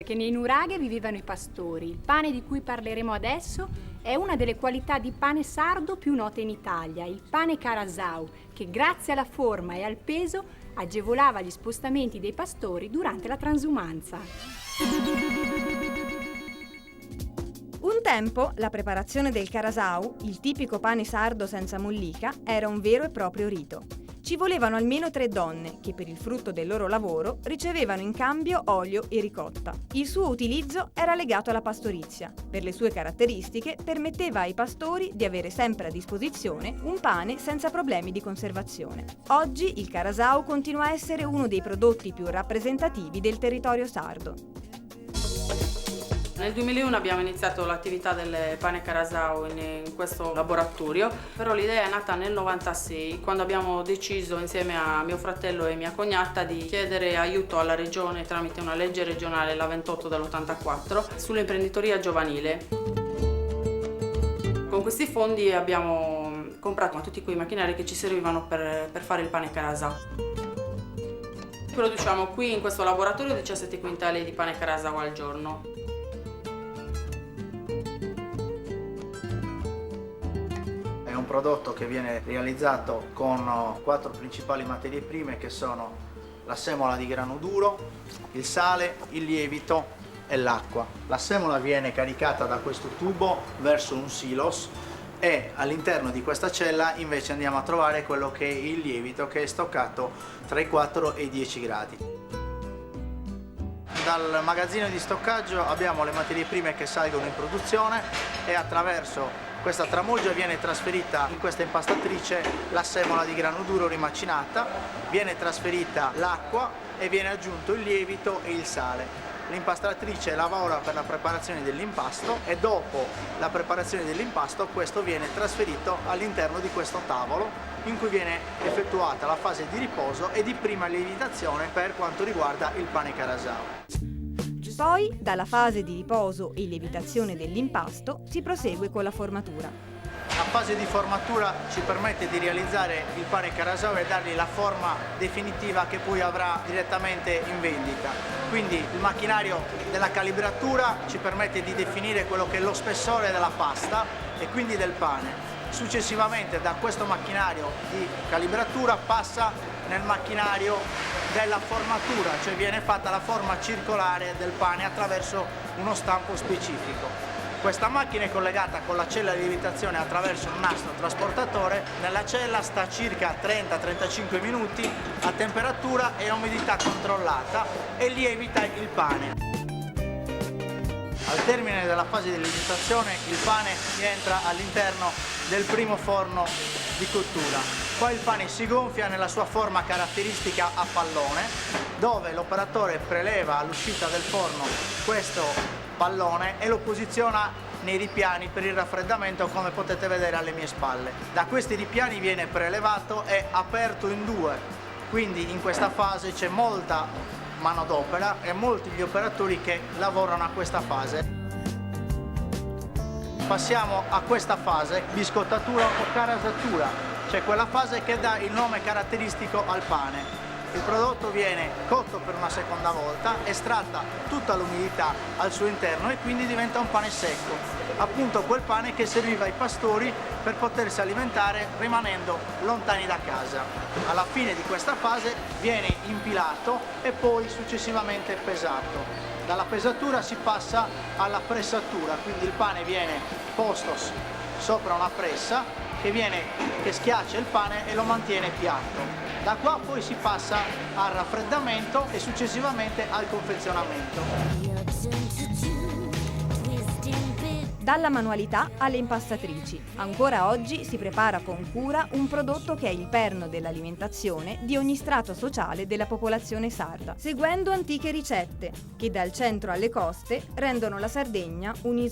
Che nei nuraghe vivevano i pastori. Il pane di cui parleremo adesso è una delle qualità di pane sardo più note in Italia, il pane carasau, che grazie alla forma e al peso agevolava gli spostamenti dei pastori durante la transumanza. Un tempo la preparazione del carasau, il tipico pane sardo senza mollica, era un vero e proprio rito. Ci volevano almeno 3 donne che per il frutto del loro lavoro ricevevano in cambio olio e ricotta. Il suo utilizzo era legato alla pastorizia. Per le sue caratteristiche permetteva ai pastori di avere sempre a disposizione un pane senza problemi di conservazione. Oggi il carasau continua a essere uno dei prodotti più rappresentativi del territorio sardo. Nel 2001 abbiamo iniziato l'attività del pane carasau in questo laboratorio, però l'idea è nata nel 96, quando abbiamo deciso insieme a mio fratello e mia cognata di chiedere aiuto alla regione tramite una legge regionale, la 28 dell'84, sull'imprenditoria giovanile. Con questi fondi abbiamo comprato tutti quei macchinari che ci servivano per fare il pane carasau. Produciamo qui in questo laboratorio 17 quintali di pane carasau al giorno. È un prodotto che viene realizzato con 4 principali materie prime che sono la semola di grano duro, il sale, il lievito e l'acqua. La semola viene caricata da questo tubo verso un silos e all'interno di questa cella invece andiamo a trovare quello che è il lievito, che è stoccato tra i 4 e i 10 gradi. Dal magazzino di stoccaggio abbiamo le materie prime che salgono in produzione e attraverso questa tramoggia viene trasferita in questa impastatrice la semola di grano duro rimacinata, viene trasferita l'acqua e viene aggiunto il lievito e il sale. L'impastatrice lavora per la preparazione dell'impasto e dopo la preparazione dell'impasto questo viene trasferito all'interno di questo tavolo in cui viene effettuata la fase di riposo e di prima lievitazione per quanto riguarda il pane carasau. Poi, dalla fase di riposo e lievitazione dell'impasto, si prosegue con la formatura. La fase di formatura ci permette di realizzare il pane carasau e dargli la forma definitiva che poi avrà direttamente in vendita. Quindi il macchinario della calibratura ci permette di definire quello che è lo spessore della pasta e quindi del pane. Successivamente da questo macchinario di calibratura passa nel macchinario della formatura, cioè viene fatta la forma circolare del pane attraverso uno stampo specifico. Questa macchina è collegata con la cella di lievitazione attraverso un nastro trasportatore. Nella cella sta circa 30-35 minuti a temperatura e umidità controllata e lievita il pane. Al termine della fase di lievitazione il pane entra all'interno del primo forno di cottura. Poi il pane si gonfia nella sua forma caratteristica a pallone, dove l'operatore preleva all'uscita del forno questo pallone e lo posiziona nei ripiani per il raffreddamento, come potete vedere alle mie spalle. Da questi ripiani viene prelevato e aperto in 2, quindi in questa fase c'è molta manodopera e molti gli operatori che lavorano a questa fase. Passiamo a questa fase, biscottatura o carasatura, cioè quella fase che dà il nome caratteristico al pane. Il prodotto viene cotto per una seconda volta, estratta tutta l'umidità al suo interno e quindi diventa un pane secco, appunto quel pane che serviva ai pastori per potersi alimentare rimanendo lontani da casa. Alla fine di questa fase viene impilato e poi successivamente pesato. Dalla pesatura si passa alla pressatura, quindi il pane viene posto sopra una pressa che schiaccia il pane e lo mantiene piatto. Da qua poi si passa al raffreddamento e successivamente al confezionamento. Dalla manualità alle impastatrici. Ancora oggi si prepara con cura un prodotto che è il perno dell'alimentazione di ogni strato sociale della popolazione sarda, seguendo antiche ricette che dal centro alle coste rendono la Sardegna un'isola